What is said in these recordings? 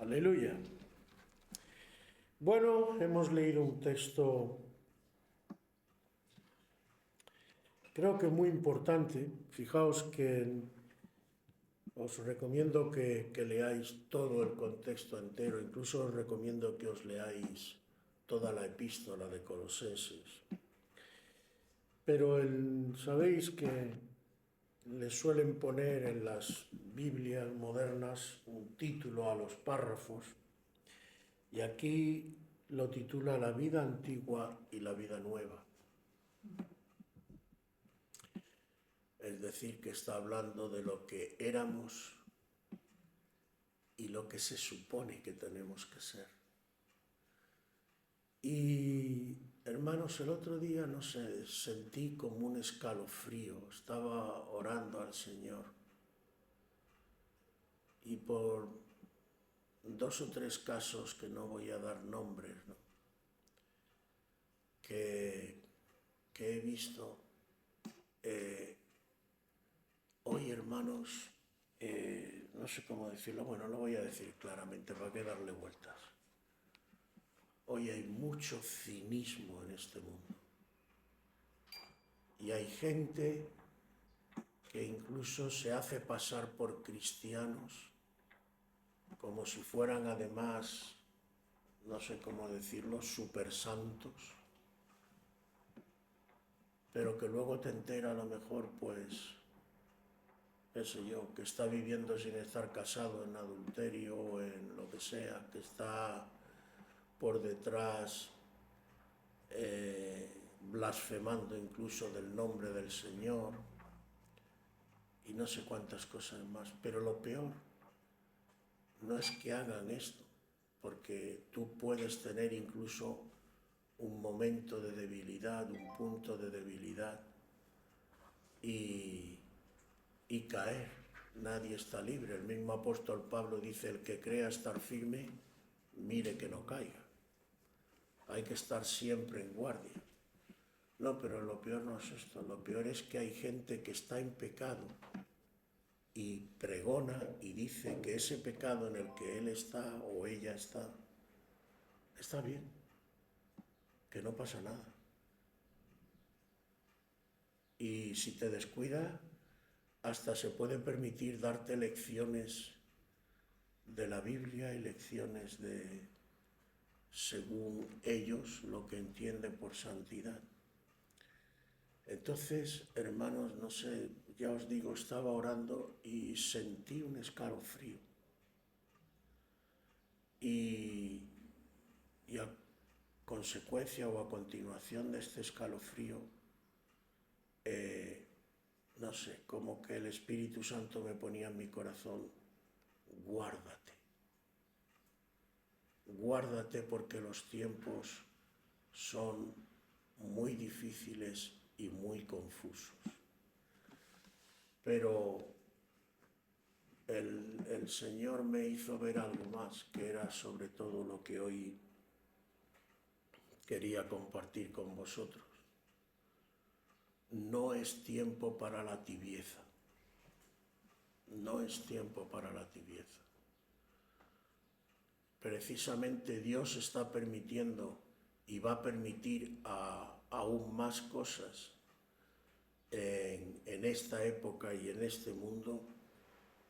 Aleluya. Bueno, hemos leído un texto, creo que muy importante. Fijaos que os recomiendo que leáis todo el contexto entero, incluso os recomiendo que os leáis toda la epístola de Colosenses. Pero sabéis que le suelen poner en las Biblias modernas un título a los párrafos, y aquí lo titula La vida antigua y la vida nueva. Es decir, que está hablando de lo que éramos y lo que se supone que tenemos que ser. Y, hermanos, el otro día, no sé, sentí como un escalofrío. Estaba orando al Señor y por 2 o 3 casos, que no voy a dar nombres, ¿no?, que he visto, hoy, hermanos, no sé cómo decirlo, bueno, lo voy a decir claramente, para qué darle vueltas. Hoy hay mucho cinismo en este mundo. Y hay gente que incluso se hace pasar por cristianos, como si fueran además, no sé cómo decirlo, super santos, pero que luego te entera a lo mejor, pues, qué sé yo, que está viviendo sin estar casado, en adulterio o en lo que sea, que está por detrás blasfemando incluso del nombre del Señor y no sé cuántas cosas más. Pero lo peor no es que hagan esto, porque tú puedes tener incluso un momento de debilidad, un punto de debilidad y caer. Nadie está libre. El mismo apóstol Pablo dice: el que crea estar firme, mire que no caiga. Hay que estar siempre en guardia. No, pero lo peor no es esto. Lo peor es que hay gente que está en pecado y pregona y dice que ese pecado en el que él está o ella está bien, que no pasa nada. Y si te descuida, hasta se puede permitir darte lecciones de la Biblia y lecciones de, según ellos, lo que entienden por santidad. Entonces, hermanos, no sé, ya os digo, estaba orando y sentí un escalofrío. Y a consecuencia o a continuación de este escalofrío, no sé, como que el Espíritu Santo me ponía en mi corazón: guárdate. Guárdate, porque los tiempos son muy difíciles y muy confusos. Pero el Señor me hizo ver algo más, que era sobre todo lo que hoy quería compartir con vosotros. No es tiempo para la tibieza. No es tiempo para la tibieza. Precisamente Dios está permitiendo y va a permitir aún más cosas en esta época y en este mundo,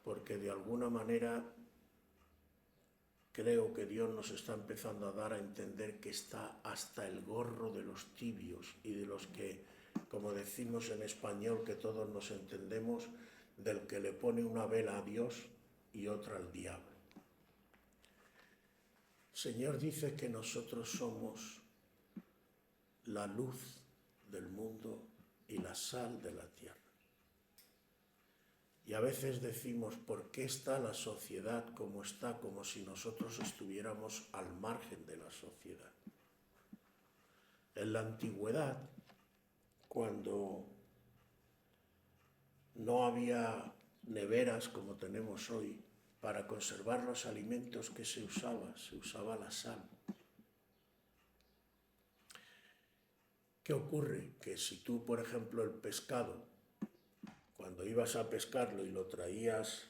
porque de alguna manera creo que Dios nos está empezando a dar a entender que está hasta el gorro de los tibios y de los que, como decimos en español, que todos nos entendemos, del que le pone una vela a Dios y otra al diablo. El Señor dice que nosotros somos la luz del mundo y la sal de la tierra. Y a veces decimos: ¿por qué está la sociedad como está? Como si nosotros estuviéramos al margen de la sociedad. En la antigüedad, cuando no había neveras como tenemos hoy, para conservar los alimentos que se usaba la sal. ¿Qué ocurre? Que si tú, por ejemplo, el pescado, cuando ibas a pescarlo y lo traías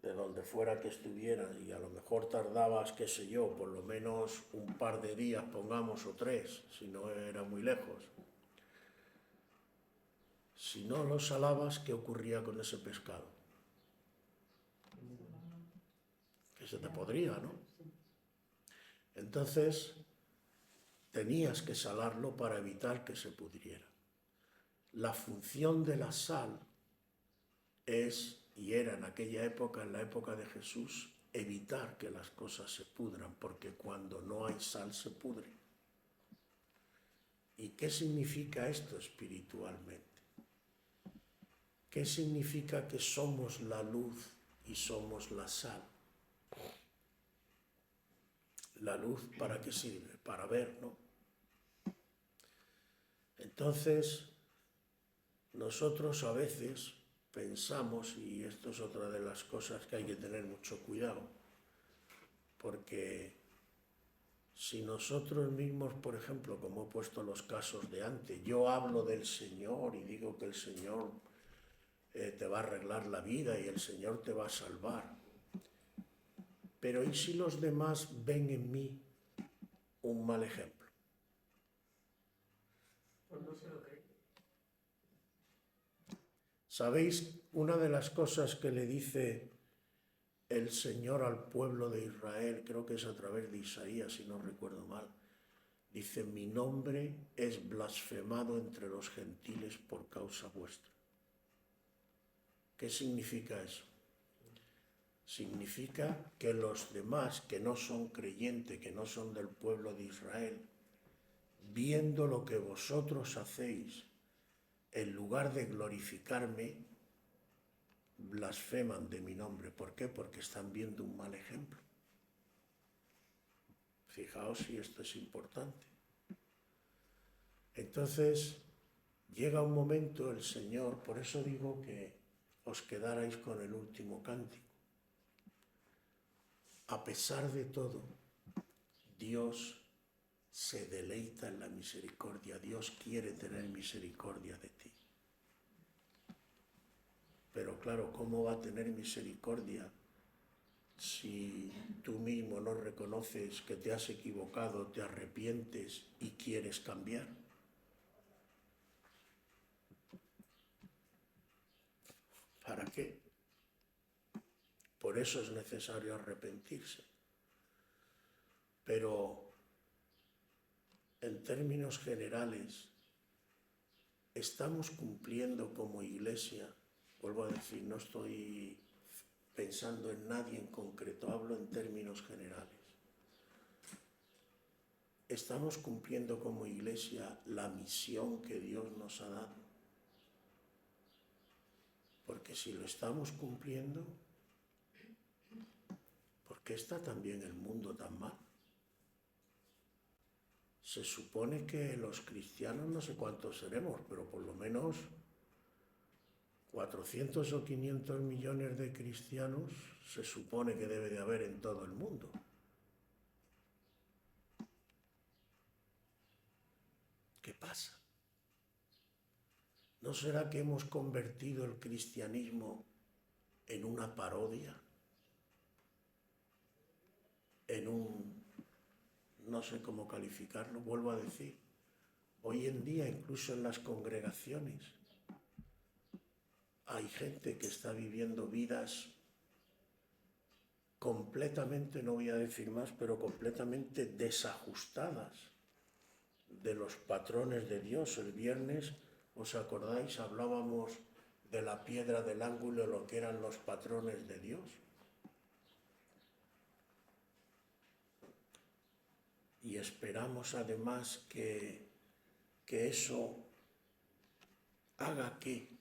de donde fuera que estuvieras, y a lo mejor tardabas, qué sé yo, por lo menos un par de días, pongamos, o 3, si no era muy lejos. Si no lo salabas, ¿qué ocurría con ese pescado? Que se te podría, ¿no? Entonces, tenías que salarlo para evitar que se pudriera. La función de la sal es, y era en aquella época, en la época de Jesús, evitar que las cosas se pudran, porque cuando no hay sal se pudre. ¿Y qué significa esto espiritualmente? ¿Qué significa que somos la luz y somos la sal? La luz, ¿para qué sirve? Para ver, ¿no? Entonces, nosotros a veces pensamos, y esto es otra de las cosas que hay que tener mucho cuidado, porque si nosotros mismos, por ejemplo, como he puesto los casos de antes, yo hablo del Señor y digo que el Señor te va a arreglar la vida y el Señor te va a salvar, pero ¿y si los demás ven en mí un mal ejemplo? Pues no se lo cree. ¿Sabéis una de las cosas que le dice el Señor al pueblo de Israel? Creo que es a través de Isaías, si no recuerdo mal. Dice, mi nombre es blasfemado entre los gentiles por causa vuestra. ¿Qué significa eso? Significa que los demás que no son creyentes, que no son del pueblo de Israel, viendo lo que vosotros hacéis, en lugar de glorificarme, blasfeman de mi nombre. ¿Por qué? Porque están viendo un mal ejemplo. Fijaos si esto es importante. Entonces, llega un momento el Señor, por eso digo que os quedarais con el último cántico. A pesar de todo, Dios se deleita en la misericordia. Dios quiere tener misericordia de ti. Pero claro, ¿cómo va a tener misericordia si tú mismo no reconoces que te has equivocado, te arrepientes y quieres cambiar? ¿Para qué? Por eso es necesario arrepentirse. Pero en términos generales, estamos cumpliendo como iglesia, vuelvo a decir, no estoy pensando en nadie en concreto, hablo en términos generales. Estamos cumpliendo como iglesia la misión que Dios nos ha dado. Porque si lo estamos cumpliendo, ¿por qué está también el mundo tan mal? Se supone que los cristianos, no sé cuántos seremos, pero por lo menos 400 o 500 millones de cristianos se supone que debe de haber en todo el mundo. ¿Qué pasa? ¿No será que hemos convertido el cristianismo en una parodia? En un, no sé cómo calificarlo, vuelvo a decir, hoy en día incluso en las congregaciones hay gente que está viviendo vidas completamente, no voy a decir más, pero completamente desajustadas de los patrones de Dios. El viernes, ¿os acordáis? Hablábamos de la piedra del ángulo, lo que eran los patrones de Dios. Y esperamos además que eso haga que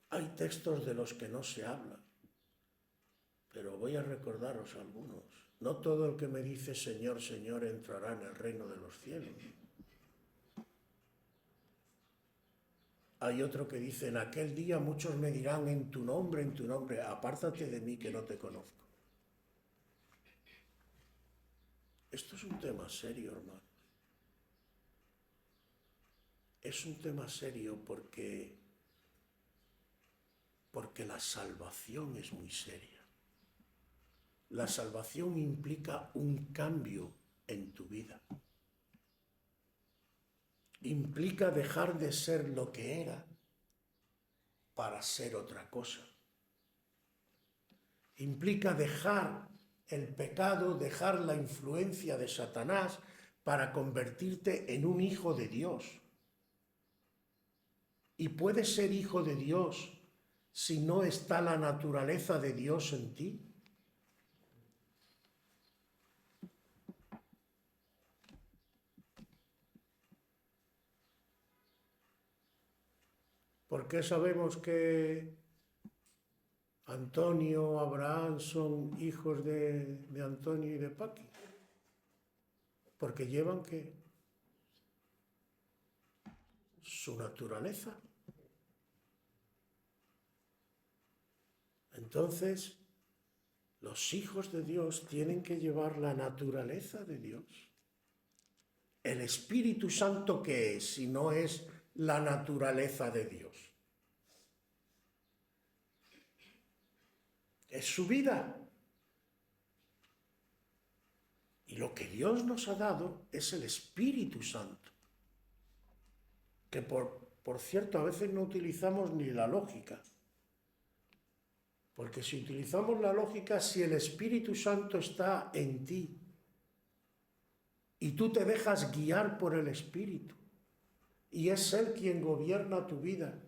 hay textos de los que no se habla, pero voy a recordaros algunos. No todo el que me dice Señor, Señor entrará en el reino de los cielos. Hay otro que dice, en aquel día muchos me dirán en tu nombre, apártate de mí que no te conozco. Esto es un tema serio, hermano. Es un tema serio porque Porque la salvación es muy seria. La salvación implica un cambio en tu vida. Implica dejar de ser lo que era para ser otra cosa. Implica dejar el pecado, dejar la influencia de Satanás para convertirte en un hijo de Dios. Y puedes ser hijo de Dios si no está la naturaleza de Dios en ti. ¿Por qué sabemos que Antonio, Abraham son hijos de Antonio y de Paqui? Porque llevan ¿qué? Su naturaleza. Entonces, los hijos de Dios tienen que llevar la naturaleza de Dios. El Espíritu Santo, ¿qué es si no es la naturaleza de Dios? Es su vida. Y lo que Dios nos ha dado es el Espíritu Santo. Que por cierto, a veces no utilizamos ni la lógica. Porque si utilizamos la lógica, si el Espíritu Santo está en ti y tú te dejas guiar por el Espíritu y es Él quien gobierna tu vida,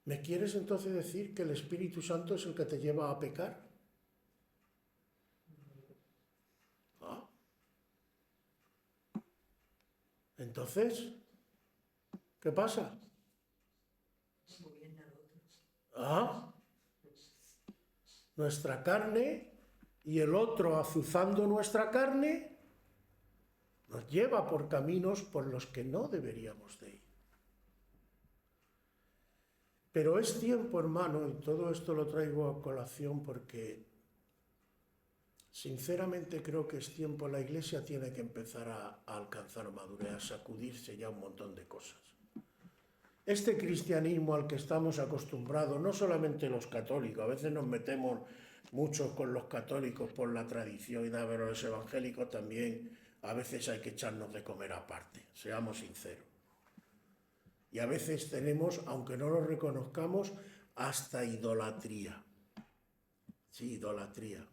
¿me quieres entonces decir que el Espíritu Santo es el que te lleva a pecar? ¿Ah? Entonces, ¿qué pasa? ¿Ah? Nuestra carne y el otro azuzando nuestra carne nos lleva por caminos por los que no deberíamos de ir. Pero es tiempo, hermano, y todo esto lo traigo a colación porque sinceramente creo que es tiempo, la Iglesia tiene que empezar a alcanzar madurez, a sacudirse ya un montón de cosas. Este cristianismo al que estamos acostumbrados, no solamente los católicos, a veces nos metemos mucho con los católicos por la tradición y pero los evangélicos también, a veces hay que echarnos de comer aparte, seamos sinceros. Y a veces tenemos, aunque no lo reconozcamos, hasta idolatría. Sí, idolatría.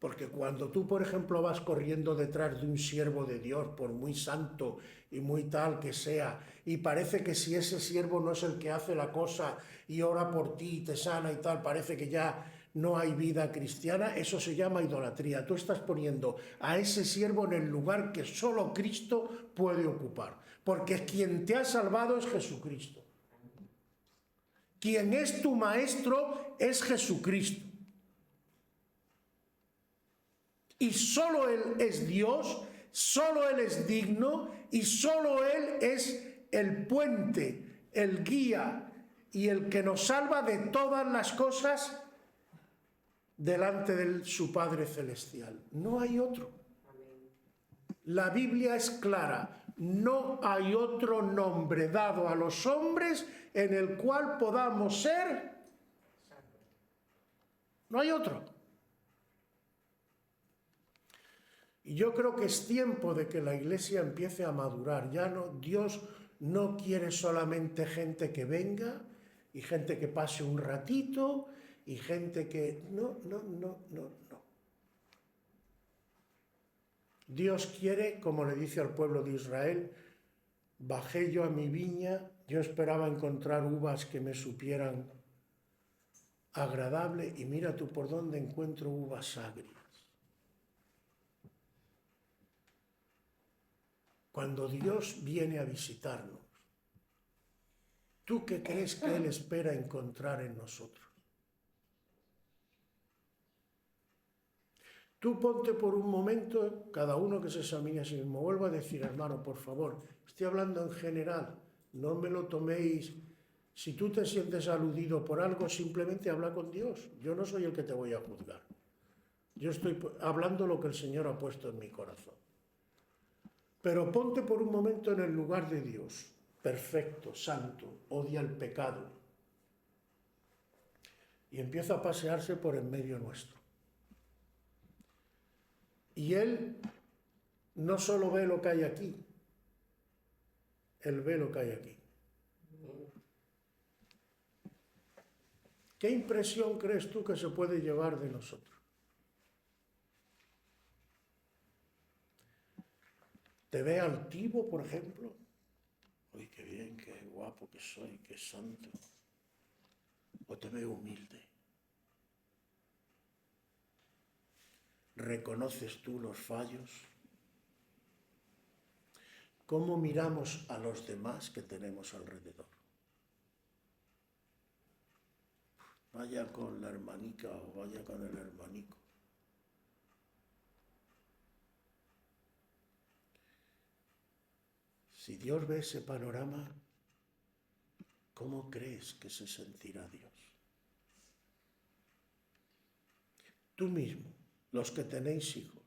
Porque cuando tú, por ejemplo, vas corriendo detrás de un siervo de Dios, por muy santo y muy tal que sea, y parece que si ese siervo no es el que hace la cosa y ora por ti y te sana y tal, parece que ya no hay vida cristiana, eso se llama idolatría. Tú estás poniendo a ese siervo en el lugar que solo Cristo puede ocupar. Porque quien te ha salvado es Jesucristo. Quien es tu maestro es Jesucristo. Y solo Él es Dios, solo Él es digno y solo Él es el puente, el guía y el que nos salva de todas las cosas delante de su Padre Celestial. No hay otro. La Biblia es clara. No hay otro nombre dado a los hombres en el cual podamos ser. No hay otro. Y yo creo que es tiempo de que la Iglesia empiece a madurar. Ya no, Dios no quiere solamente gente que venga y gente que pase un ratito y gente que... No. Dios quiere, como le dice al pueblo de Israel, bajé yo a mi viña, yo esperaba encontrar uvas que me supieran agradable y mira tú por dónde encuentro uvas agrias. Cuando Dios viene a visitarnos, ¿tú qué crees que Él espera encontrar en nosotros? Tú ponte por un momento, cada uno que se examine a sí mismo, vuelvo a decir, hermano, por favor, estoy hablando en general, no me lo toméis, si tú te sientes aludido por algo, simplemente habla con Dios, yo no soy el que te voy a juzgar, yo estoy hablando lo que el Señor ha puesto en mi corazón. Pero ponte por un momento en el lugar de Dios. perfecto, santo, odia el pecado y empieza a pasearse por en medio nuestro. Y Él no solo ve lo que hay aquí, Él ve lo que hay aquí. ¿Qué impresión crees tú que se puede llevar de nosotros? ¿Te ve altivo, por ejemplo? ¡Uy, qué bien, qué guapo que soy, qué santo! ¿O te ve humilde? ¿Reconoces tú los fallos? ¿Cómo miramos a los demás que tenemos alrededor? Vaya con la hermanica o vaya con el hermanico. Si Dios ve ese panorama, ¿cómo crees que se sentirá Dios? Tú mismo, los que tenéis hijos,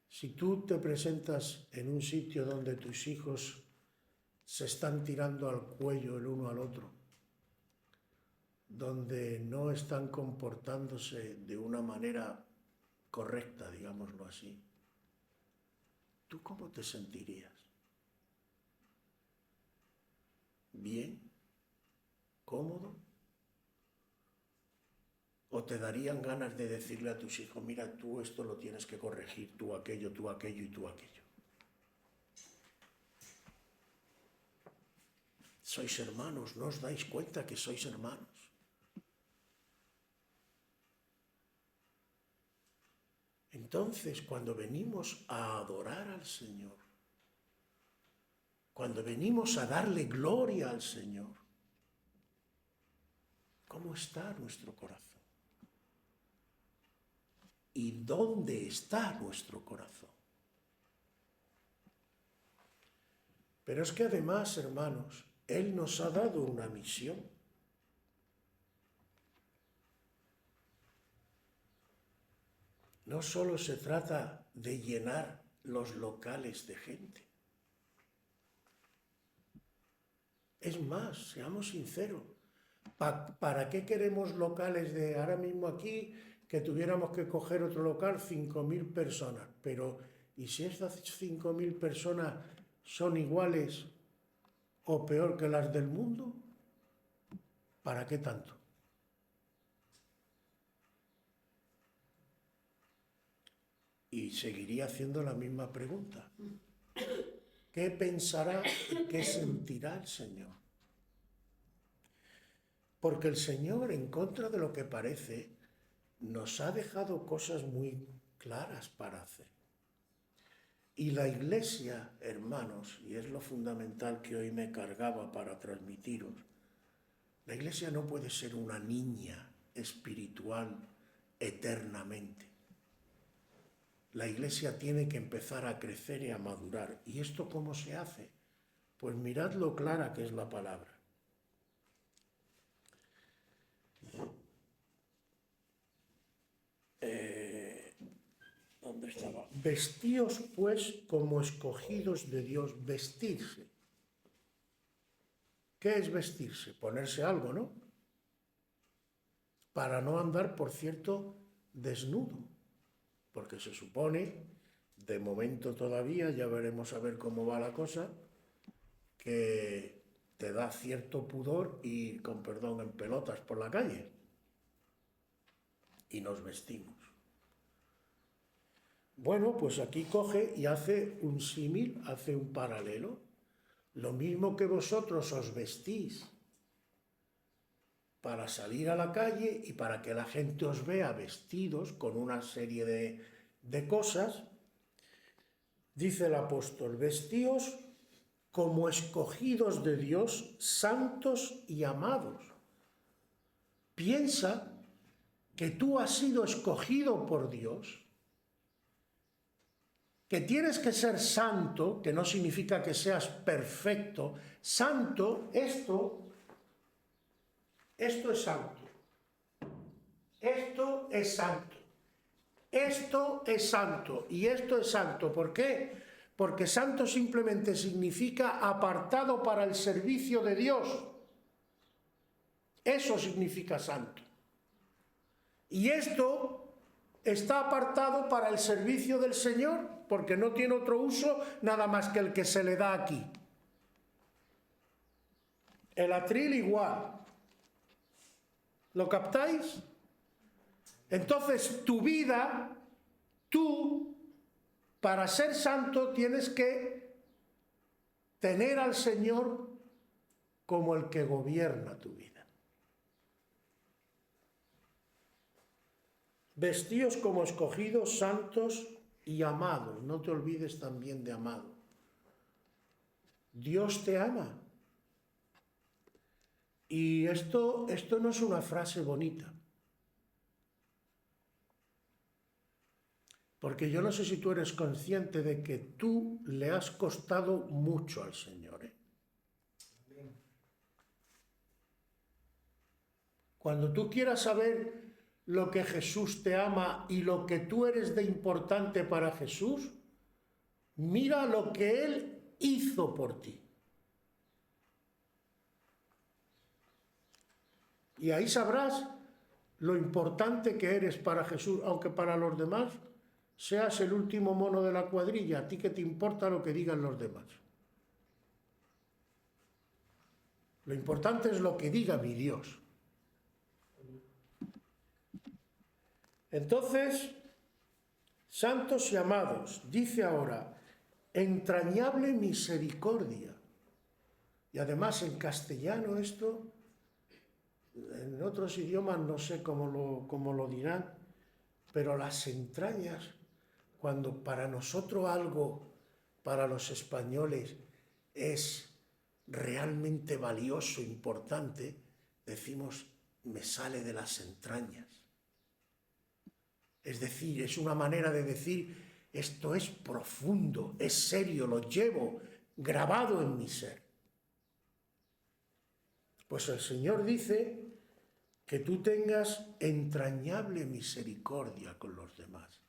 si tú te presentas en un sitio donde tus hijos se están tirando al cuello el uno al otro, donde no están comportándose de una manera correcta, digámoslo así, ¿tú cómo te sentirías? ¿Bien? ¿Cómodo? ¿O te darían ganas de decirle a tus hijos, mira, tú esto lo tienes que corregir, tú aquello y tú aquello? Sois hermanos, ¿no os dais cuenta que sois hermanos? Entonces, cuando venimos a adorar al Señor, cuando venimos a darle gloria al Señor, ¿cómo está nuestro corazón? ¿Y dónde está nuestro corazón? Pero es que además, hermanos, Él nos ha dado una misión. No solo se trata de llenar los locales de gente. Es más, seamos sinceros, ¿para qué queremos locales de ahora mismo aquí que tuviéramos que coger otro local 5.000 personas? Pero, ¿y si estas 5.000 personas son iguales o peor que las del mundo? ¿Para qué tanto? Y seguiría haciendo la misma pregunta. ¿Qué pensará y qué sentirá el Señor? Porque el Señor, en contra de lo que parece, nos ha dejado cosas muy claras para hacer. Y la Iglesia, hermanos, y es lo fundamental que hoy me cargaba para transmitiros, la Iglesia no puede ser una niña espiritual eternamente. La Iglesia tiene que empezar a crecer y a madurar. ¿Y esto cómo se hace? Pues mirad lo clara que es la palabra. ¿Dónde estaba? Vestíos pues como escogidos de Dios, vestirse. ¿Qué es vestirse? Ponerse algo, ¿no? Para no andar, por cierto, desnudo. Porque se supone, de momento todavía, ya veremos a ver cómo va la cosa, que te da cierto pudor ir, con perdón, en pelotas por la calle. Y nos vestimos. Bueno, pues aquí coge y hace un símil, hace un paralelo. Lo mismo que vosotros os vestís para salir a la calle y para que la gente os vea vestidos con una serie de cosas, dice el apóstol, vestíos como escogidos de Dios, santos y amados. Piensa que tú has sido escogido por Dios, que tienes que ser santo, que no significa que seas perfecto. Santo, esto es santo. Esto es santo. Esto es santo y esto es santo. ¿Por qué? porque santo simplemente significa apartado para el servicio de Dios. Eso significa santo. Y esto está apartado para el servicio del Señor, porque no tiene otro uso nada más que el que se le da aquí. El atril igual. ¿Lo captáis? Entonces tu vida, tú, para ser santo tienes que tener al Señor como el que gobierna tu vida. Vestíos como escogidos, santos y amados. No te olvides también de amado. Dios te ama. Y esto no es una frase bonita. Porque yo no sé si tú eres consciente de que tú le has costado mucho al Señor, ¿eh? Cuando tú quieras saber lo que Jesús te ama y lo que tú eres de importante para Jesús, mira lo que Él hizo por ti. Y ahí sabrás lo importante que eres para Jesús, aunque para los demás seas el último mono de la cuadrilla. ¿A ti qué te importa lo que digan los demás? Lo importante es lo que diga mi Dios. Entonces, santos y amados, dice ahora, entrañable misericordia. Y además en castellano esto, en otros idiomas no sé cómo lo dirán, pero las entrañas, cuando para nosotros algo, para los españoles, es realmente valioso, importante, decimos, me sale de las entrañas. Es decir, es una manera de decir, esto es profundo, es serio, lo llevo grabado en mi ser. Pues el Señor dice que tú tengas entrañable misericordia con los demás.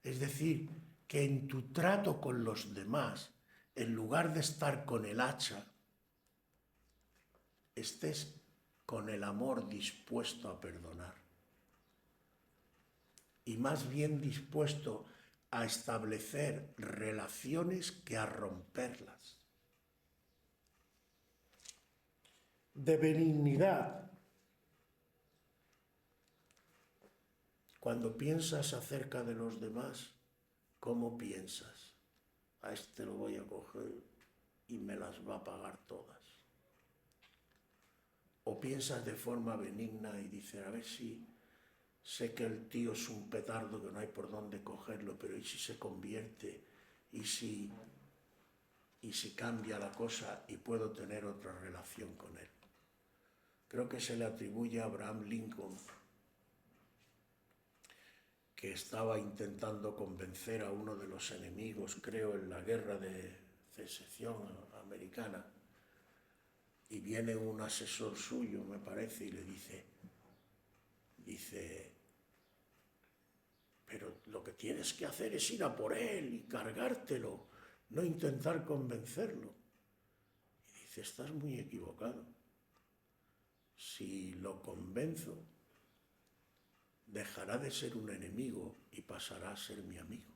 Es decir, que en tu trato con los demás, en lugar de estar con el hacha, estés con el amor dispuesto a perdonar. Y más bien dispuesto a establecer relaciones que a romperlas. De benignidad. Cuando piensas acerca de los demás, ¿cómo piensas? A este lo voy a coger y me las va a pagar todas. O piensas de forma benigna y dices, a ver si sé que el tío es un petardo que no hay por dónde cogerlo, pero ¿y si se convierte? ¿Y si cambia la cosa y puedo tener otra relación con él? Creo que se le atribuye a Abraham Lincoln, que estaba intentando convencer a uno de los enemigos, creo, en la guerra de secesión americana, y viene un asesor suyo, me parece, y le dice, pero lo que tienes que hacer es ir a por él y cargártelo, no intentar convencerlo. Y dice, estás muy equivocado. Si lo convenzo, dejará de ser un enemigo y pasará a ser mi amigo.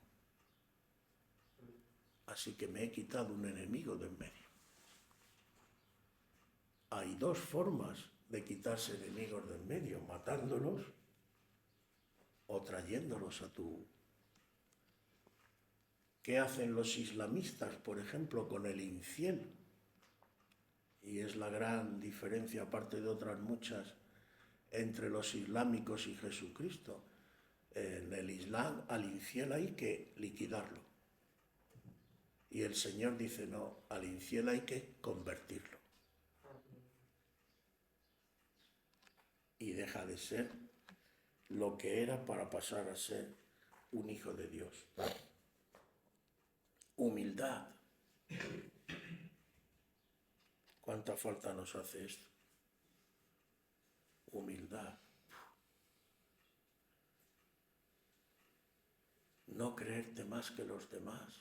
Así que me he quitado un enemigo de en medio. Hay dos formas de quitarse enemigos de en medio, matándolos o trayéndolos a tu... ¿Qué hacen los islamistas, por ejemplo, con el infiel? Y es la gran diferencia, aparte de otras muchas, entre los islámicos y Jesucristo. En el Islam, al infiel hay que liquidarlo. Y el Señor dice, no, al infiel hay que convertirlo. Y deja de ser lo que era para pasar a ser un hijo de Dios. Humildad. ¿Cuánta falta nos hace esto? Humildad. No creerte más que los demás.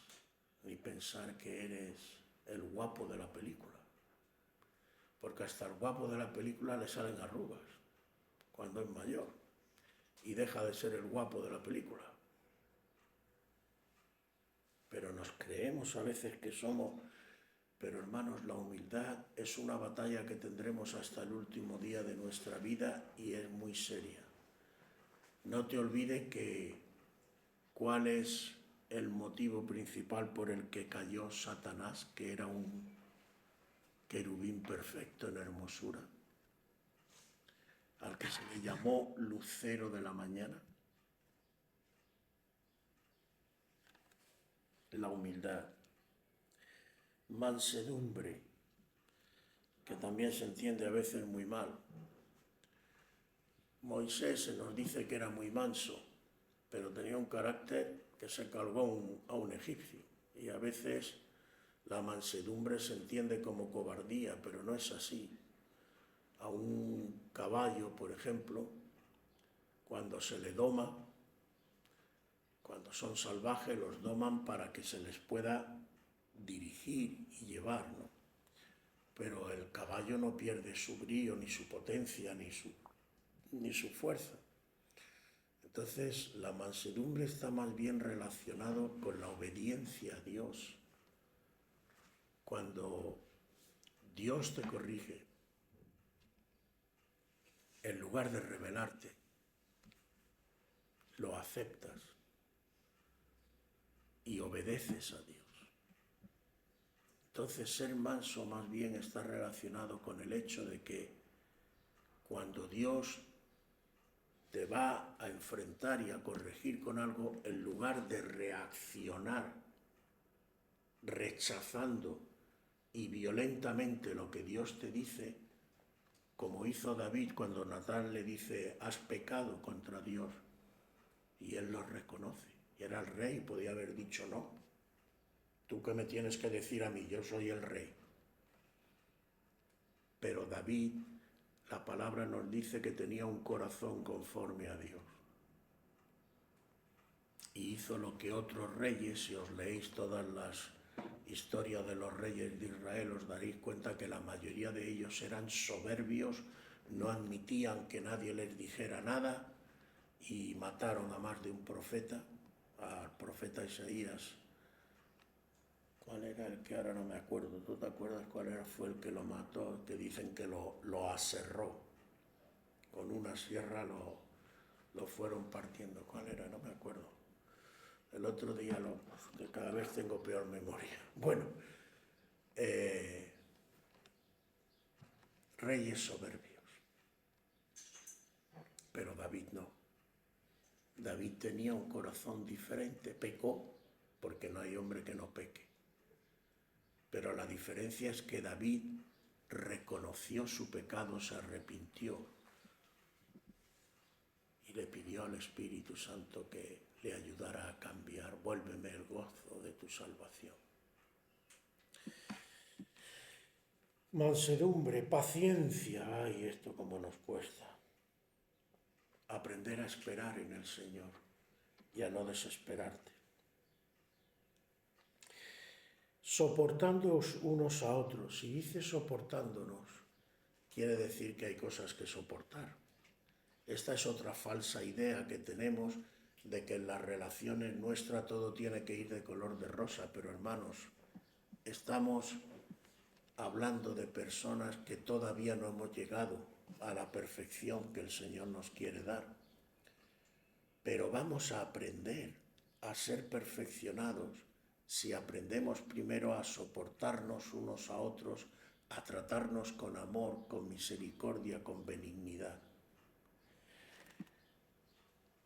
ni pensar que eres el guapo de la película. Porque hasta el guapo de la película le salen arrugas cuando es mayor y deja de ser el guapo de la película. Pero nos creemos a veces que somos... Pero hermanos, la humildad es una batalla que tendremos hasta el último día de nuestra vida y es muy seria. No te olvides que cuál es el motivo principal por el que cayó Satanás, que era un querubín perfecto en hermosura, al que se le llamó lucero de la mañana. La humildad. Mansedumbre, que también se entiende a veces muy mal. Moisés se nos dice que era muy manso, pero tenía un carácter que se cargó a un egipcio. Y a veces la mansedumbre se entiende como cobardía, pero no es así. A un caballo, por ejemplo, cuando se le doma, cuando son salvajes, los doman para que se les pueda dirigir y llevar, ¿no? Pero el caballo no pierde su brío, ni su potencia, ni su fuerza. Entonces, la mansedumbre está más bien relacionado con la obediencia a Dios. Cuando Dios te corrige, en lugar de rebelarte, lo aceptas y obedeces a Dios. Entonces, ser manso más bien está relacionado con el hecho de que cuando Dios te va a enfrentar y a corregir con algo, en lugar de reaccionar rechazando y violentamente lo que Dios te dice, como hizo David cuando Natán le dice, has pecado contra Dios, y él lo reconoce, y era el rey, podía haber dicho no. ¿Tú qué me tienes que decir a mí? Yo soy el rey. Pero David, la palabra nos dice que tenía un corazón conforme a Dios. Y hizo lo que otros reyes, si os leéis todas las historias de los reyes de Israel, os daréis cuenta que la mayoría de ellos eran soberbios, no admitían que nadie les dijera nada y mataron a más de un profeta, al profeta Isaías. ¿Cuál era el que ahora no me acuerdo? ¿Tú te acuerdas cuál era? Fue el que lo mató, que dicen que lo aserró. Con una sierra lo fueron partiendo. ¿Cuál era? No me acuerdo. El otro día, que cada vez tengo peor memoria. Bueno, reyes soberbios. Pero David no. David tenía un corazón diferente. Pecó, porque no hay hombre que no peque. Pero la diferencia es que David reconoció su pecado, se arrepintió y le pidió al Espíritu Santo que le ayudara a cambiar. Vuélveme el gozo de tu salvación. Mansedumbre, paciencia. Ay, esto cómo nos cuesta. Aprender a esperar en el Señor y a no desesperarte. Soportándoos unos a otros. Si dice soportándonos, quiere decir que hay cosas que soportar. Esta es otra falsa idea que tenemos de que en las relaciones nuestras todo tiene que ir de color de rosa, pero hermanos, estamos hablando de personas que todavía no hemos llegado a la perfección que el Señor nos quiere dar. Pero vamos a aprender a ser perfeccionados si aprendemos primero a soportarnos unos a otros, a tratarnos con amor, con misericordia, con benignidad.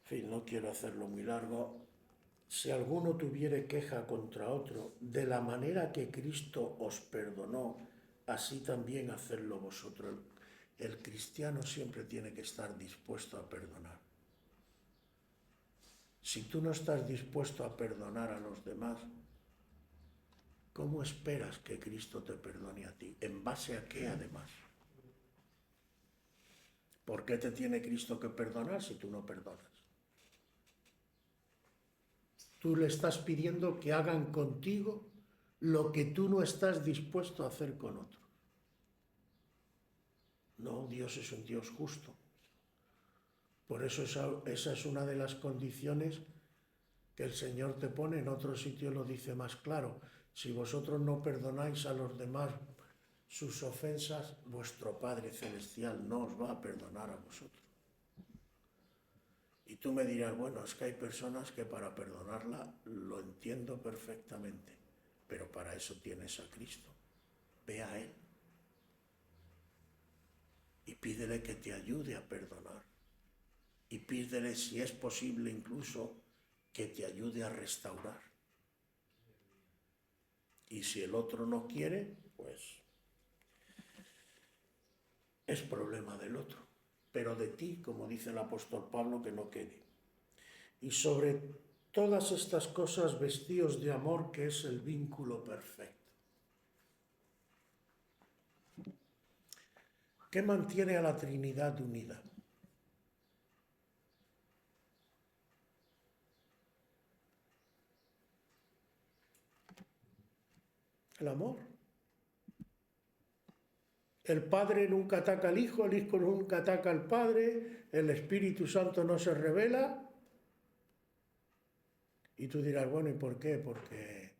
En fin, no quiero hacerlo muy largo. Si alguno tuviere queja contra otro, de la manera que Cristo os perdonó, así también hacedlo vosotros. El cristiano siempre tiene que estar dispuesto a perdonar. Si tú no estás dispuesto a perdonar a los demás, ¿cómo esperas que Cristo te perdone a ti? ¿En base a qué, además? ¿Por qué te tiene Cristo que perdonar si tú no perdonas? Tú le estás pidiendo que hagan contigo lo que tú no estás dispuesto a hacer con otro. No, Dios es un Dios justo. Por eso esa es una de las condiciones que el Señor te pone. En otro sitio lo dice más claro. Si vosotros no perdonáis a los demás sus ofensas, vuestro Padre Celestial no os va a perdonar a vosotros. Y tú me dirás, bueno, es que hay personas que para perdonarla lo entiendo perfectamente, pero para eso tienes a Cristo. Ve a Él y pídele que te ayude a perdonar. Y pídele, si es posible, incluso que te ayude a restaurar. Y si el otro no quiere, pues es problema del otro. Pero de ti, como dice el apóstol Pablo, que no quede. Y sobre todas estas cosas vestíos de amor, que es el vínculo perfecto. ¿Qué mantiene a la Trinidad unida? El amor. El Padre nunca ataca al Hijo, el Hijo nunca ataca al Padre, el Espíritu Santo no se revela. Y tú dirás, bueno, ¿y por qué? Porque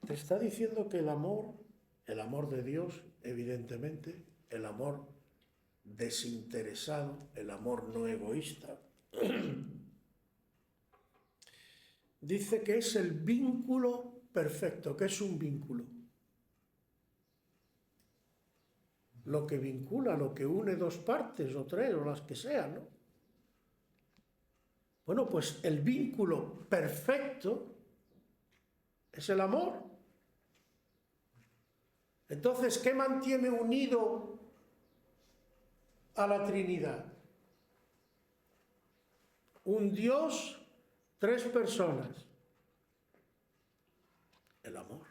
te está diciendo que el amor de Dios, evidentemente, el amor desinteresado, el amor no egoísta, dice que es el vínculo perfecto. ¿Qué es un vínculo? Lo que vincula, lo que une dos partes o tres o las que sean, ¿no? Bueno, pues el vínculo perfecto es el amor. Entonces, ¿qué mantiene unido a la Trinidad? Un Dios, tres personas. El amor.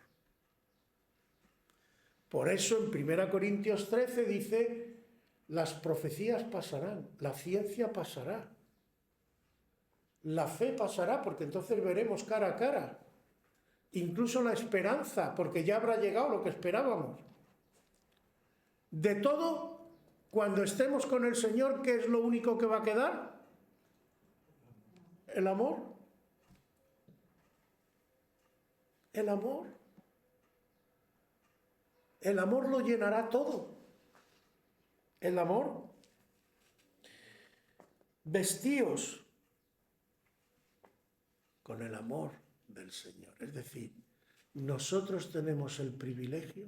Por eso en 1 Corintios 13 dice, las profecías pasarán, la ciencia pasará, la fe pasará, porque entonces veremos cara a cara. Incluso la esperanza, porque ya habrá llegado lo que esperábamos. De todo, cuando estemos con el Señor, ¿qué es lo único que va a quedar? El amor. El amor. El amor lo llenará todo. El amor. Vestíos con el amor del Señor. Es decir, nosotros tenemos el privilegio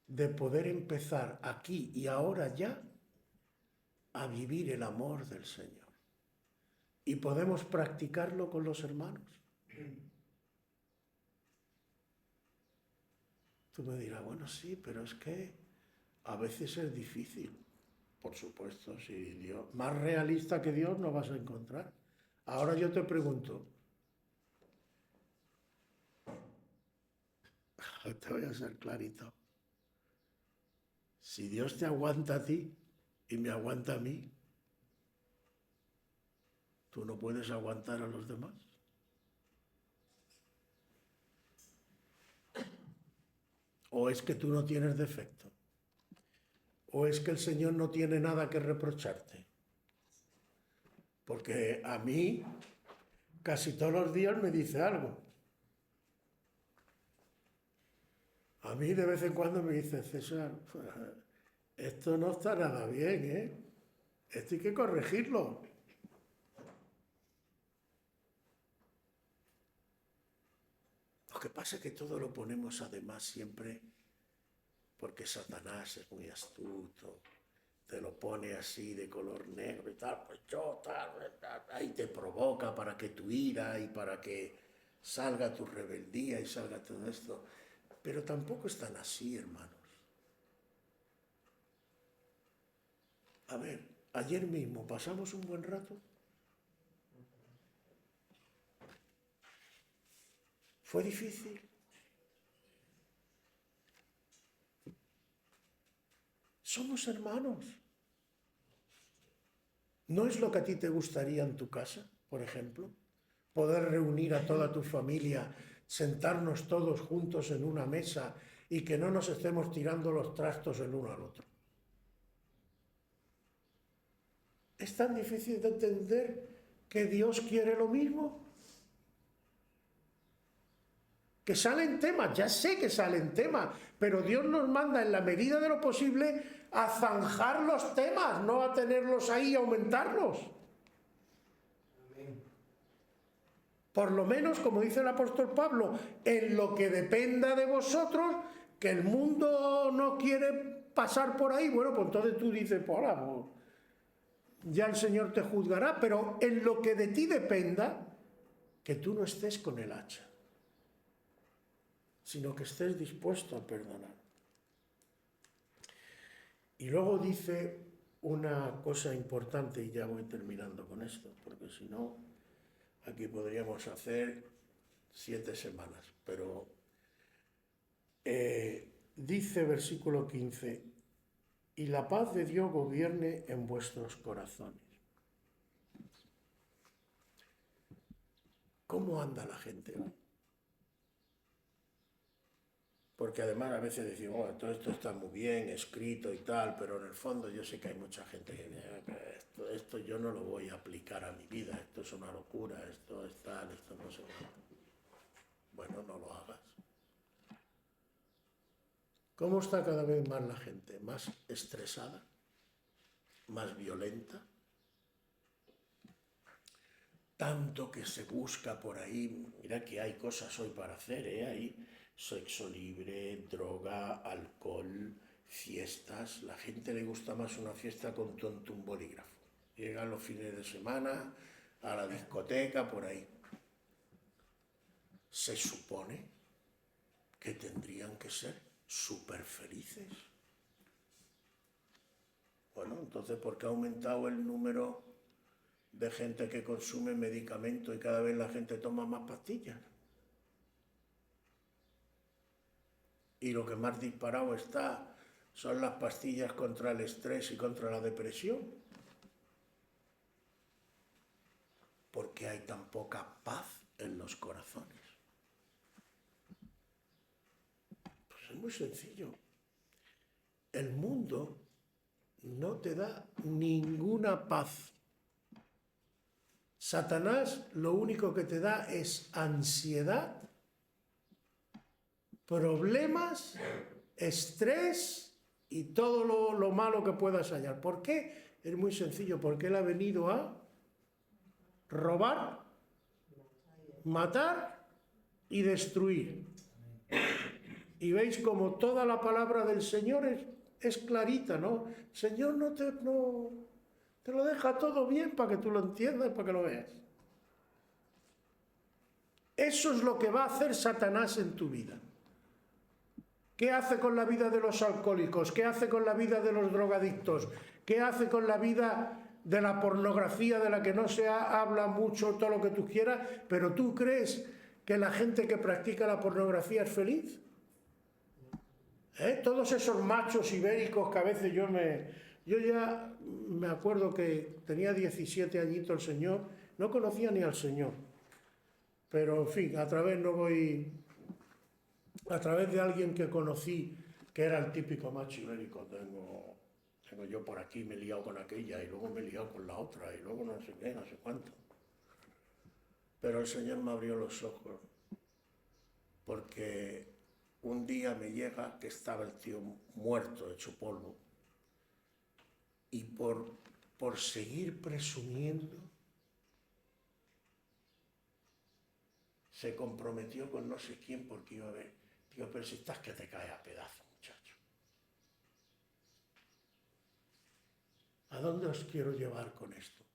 de poder empezar aquí y ahora ya a vivir el amor del Señor. Y podemos practicarlo con los hermanos. Tú me dirás, bueno, sí, pero es que a veces es difícil. Por supuesto, si Dios, más realista que Dios no vas a encontrar. Ahora yo te pregunto, te voy a ser clarito. Si Dios te aguanta a ti y me aguanta a mí, ¿tú no puedes aguantar a los demás? ¿O es que tú no tienes defecto? ¿O es que el Señor no tiene nada que reprocharte? Porque a mí casi todos los días me dice algo. A mí de vez en cuando me dice, César, esto no está nada bien, ¿eh? Esto hay que corregirlo. Lo que pasa es que todo lo ponemos además siempre porque Satanás es muy astuto, te lo pone así de color negro y tal, pues yo tal, ahí te provoca para que tu ira y para que salga tu rebeldía y salga todo esto. Pero tampoco es tan así, hermanos. A ver, ayer mismo pasamos un buen rato. ¿Fue difícil? Somos hermanos. ¿No es lo que a ti te gustaría en tu casa, por ejemplo? poder reunir a toda tu familia, sentarnos todos juntos en una mesa y que no nos estemos tirando los trastos el uno al otro. ¿Es tan difícil de entender que Dios quiere lo mismo? Que salen temas, ya sé que salen temas, pero Dios nos manda en la medida de lo posible a zanjar los temas, no a tenerlos ahí y aumentarlos. Por lo menos, como dice el apóstol Pablo, en lo que dependa de vosotros, que el mundo no quiere pasar por ahí, bueno, pues entonces tú dices, pues ya el Señor te juzgará, pero en lo que de ti dependa, que tú no estés con el hacha, sino que estés dispuesto a perdonar. Y luego dice una cosa importante, y ya voy terminando con esto, porque si no, aquí podríamos hacer 7 semanas, pero dice versículo 15, y la paz de Dios gobierne en vuestros corazones. ¿Cómo anda la gente hoy? Porque además a veces decimos, oh, todo esto está muy bien escrito y tal, pero en el fondo yo sé que hay mucha gente que dice, esto yo no lo voy a aplicar a mi vida, esto es una locura, esto es tal, esto no sé qué. Bueno, no lo hagas. ¿Cómo está cada vez más la gente? ¿Más estresada? ¿Más violenta? Tanto que se busca por ahí, mira que hay cosas hoy para hacer, hay sexo libre, droga, alcohol, fiestas. La gente le gusta más una fiesta con un bolígrafo. Llegan los fines de semana a la discoteca, por ahí. Se supone que tendrían que ser súper felices. Bueno, entonces, ¿por qué ha aumentado el número de gente que consume medicamentos y cada vez la gente toma más pastillas? Y lo que más disparado está son las pastillas contra el estrés y contra la depresión. ¿Por qué hay tan poca paz en los corazones? Pues es muy sencillo. El mundo no te da ninguna paz. Satanás lo único que te da es ansiedad, problemas, estrés y todo lo malo que puedas hallar. ¿Por qué? Es muy sencillo, porque él ha venido a robar, matar y destruir. Y veis como toda la palabra del Señor es clarita, ¿no? El Señor no te lo deja todo bien para que tú lo entiendas, para que lo veas. Eso es lo que va a hacer Satanás en tu vida. ¿Qué hace con la vida de los alcohólicos? ¿Qué hace con la vida de los drogadictos? ¿Qué hace con la vida de la pornografía, de la que no se habla mucho, todo lo que tú quieras? Pero ¿tú crees que la gente que practica la pornografía es feliz? Todos esos machos ibéricos que a veces yo ya me acuerdo que tenía 17 añitos el Señor, no conocía ni al Señor, pero en fin, a través de alguien que conocí, que era el típico macho ibérico, tengo yo por aquí, me he liado con aquella, y luego me he liado con la otra, y luego no sé qué, no sé cuánto. Pero el Señor me abrió los ojos, porque un día me llega que estaba el tío muerto, hecho polvo, y por seguir presumiendo, se comprometió con no sé quién porque iba a ver. Digo, pero si estás que te cae a pedazos, muchacho. ¿A dónde os quiero llevar con esto?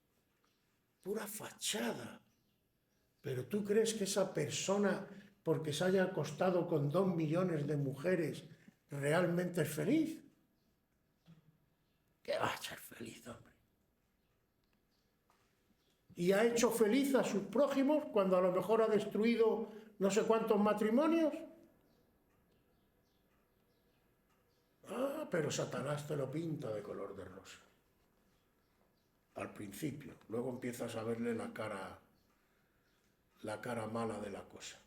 Pura fachada. Pero ¿tú crees que esa persona, porque se haya acostado con 2 millones de mujeres, realmente es feliz? ¿Qué va a ser feliz, hombre? ¿Y ha hecho feliz a sus prójimos cuando a lo mejor ha destruido no sé cuántos matrimonios? Pero Satanás te lo pinta de color de rosa. Al principio. Luego empiezas a verle la cara la cara mala de la cosa.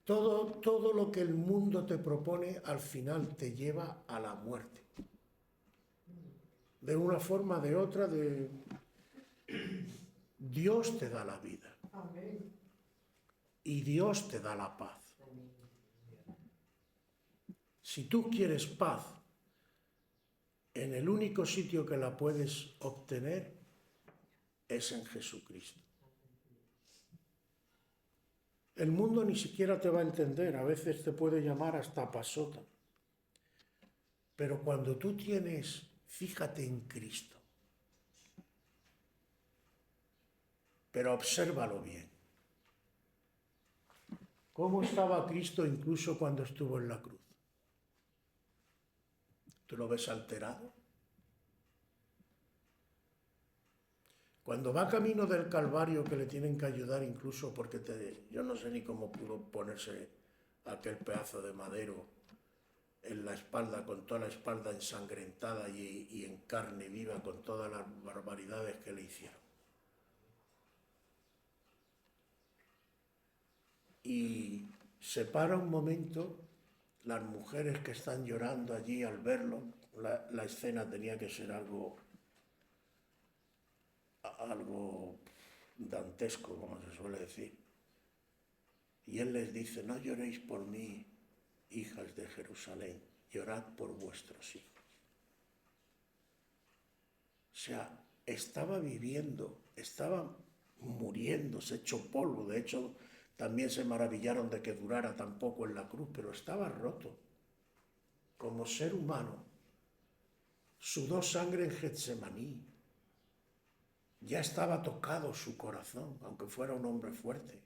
Todo lo que el mundo te propone al final te lleva a la muerte. De una forma o de otra, Dios te da la vida. Amén. Y Dios te da la paz. Si tú quieres paz, en el único sitio que la puedes obtener es en Jesucristo. El mundo ni siquiera te va a entender, a veces te puede llamar hasta pasota. Pero cuando tú fíjate en Cristo, pero obsérvalo bien. ¿Cómo estaba Cristo incluso cuando estuvo en la cruz? ¿Tú lo ves alterado? Cuando va camino del Calvario, que le tienen que ayudar incluso porque yo no sé ni cómo pudo ponerse aquel pedazo de madero en la espalda, con toda la espalda ensangrentada y en carne viva, con todas las barbaridades que le hicieron. Y se para un momento, las mujeres que están llorando allí al verlo, la escena tenía que ser algo dantesco, como se suele decir. Y él les dice: no lloréis por mí, hijas de Jerusalén, llorad por vuestros hijos. O sea, estaba viviendo, estaba muriéndose, hecho polvo. De hecho, también se maravillaron de que durara tan poco en la cruz, pero estaba roto. Como ser humano, sudó sangre en Getsemaní. Ya estaba tocado su corazón, aunque fuera un hombre fuerte.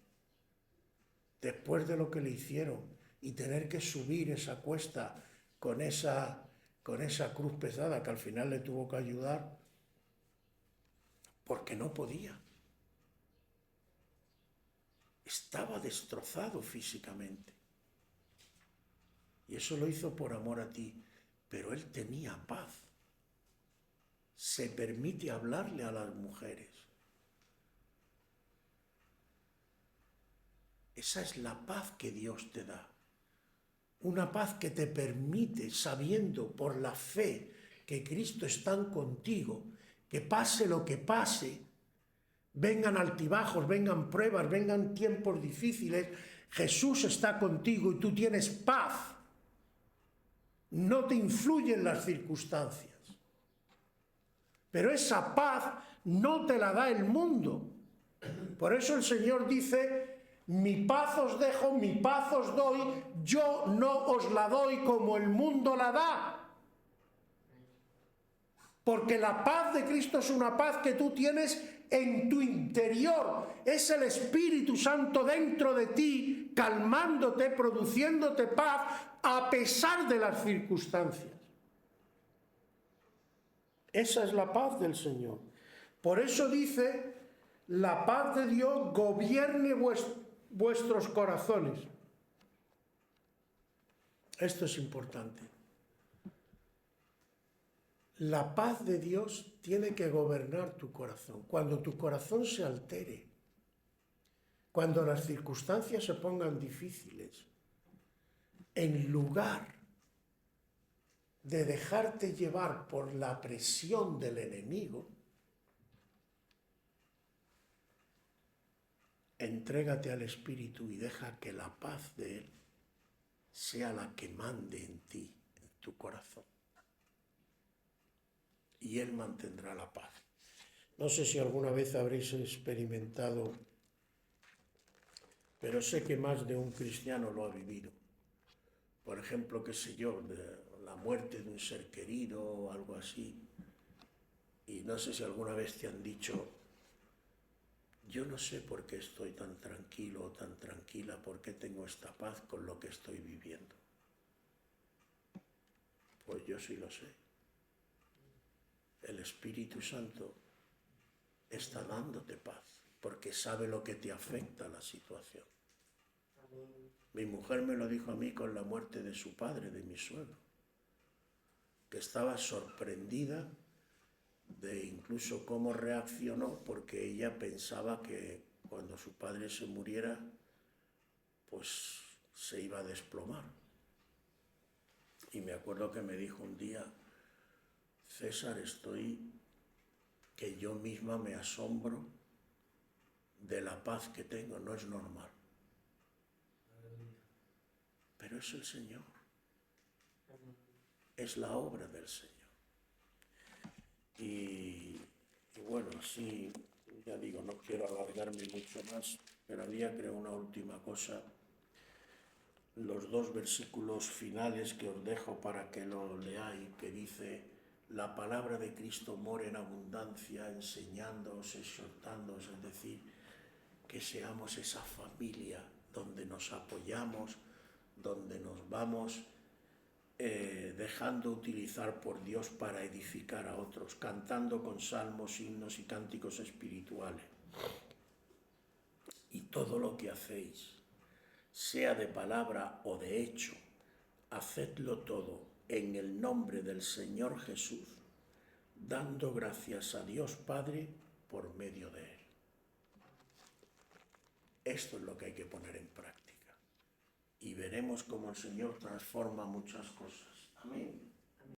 Después de lo que le hicieron y tener que subir esa cuesta con esa cruz pesada que al final le tuvo que ayudar, porque no podía. Estaba destrozado físicamente. Y eso lo hizo por amor a ti. Pero él tenía paz. Se permite hablarle a las mujeres. Esa es la paz que Dios te da. Una paz que te permite, sabiendo por la fe que Cristo está contigo, que pase lo que pase, vengan altibajos, vengan pruebas, vengan tiempos difíciles, Jesús está contigo y tú tienes paz. No te influyen las circunstancias. Pero esa paz no te la da el mundo. Por eso el Señor dice: mi paz os dejo, mi paz os doy, yo no os la doy como el mundo la da. Porque la paz de Cristo es una paz que tú tienes en tu interior. Es el Espíritu Santo dentro de ti, calmándote, produciéndote paz a pesar de las circunstancias. Esa es la paz del Señor. Por eso dice: la paz de Dios gobierne vuestros corazones. Esto es importante. La paz de Dios tiene que gobernar tu corazón. Cuando tu corazón se altere, cuando las circunstancias se pongan difíciles, en lugar de dejarte llevar por la presión del enemigo, entrégate al Espíritu y deja que la paz de Él sea la que mande en ti, en tu corazón. Y Él mantendrá la paz. No sé si alguna vez habréis experimentado, pero sé que más de un cristiano lo ha vivido. Por ejemplo, qué sé yo, de la muerte de un ser querido o algo así. Y no sé si alguna vez te han dicho: yo no sé por qué estoy tan tranquilo o tan tranquila, por qué tengo esta paz con lo que estoy viviendo. Pues yo sí lo sé. El Espíritu Santo está dándote paz, porque sabe lo que te afecta la situación. Mi mujer me lo dijo a mí con la muerte de su padre, de mi suegro, que estaba sorprendida de incluso cómo reaccionó, porque ella pensaba que cuando su padre se muriera, pues se iba a desplomar. Y me acuerdo que me dijo un día: César, que yo misma me asombro de la paz que tengo, no es normal. Pero es el Señor, es la obra del Señor. Y bueno, así, ya digo, no quiero alargarme mucho más, pero había, creo, una última cosa. Los 2 versículos finales que os dejo para que lo leáis, que dice: la palabra de Cristo mora en abundancia, enseñándoos, exhortándoos, es decir, que seamos esa familia donde nos apoyamos, donde nos vamos dejando utilizar por Dios para edificar a otros, cantando con salmos, himnos y cánticos espirituales. Y todo lo que hacéis, sea de palabra o de hecho, hacedlo todo en el nombre del Señor Jesús, dando gracias a Dios Padre por medio de Él. Esto es lo que hay que poner en práctica. Y veremos cómo el Señor transforma muchas cosas. Amén.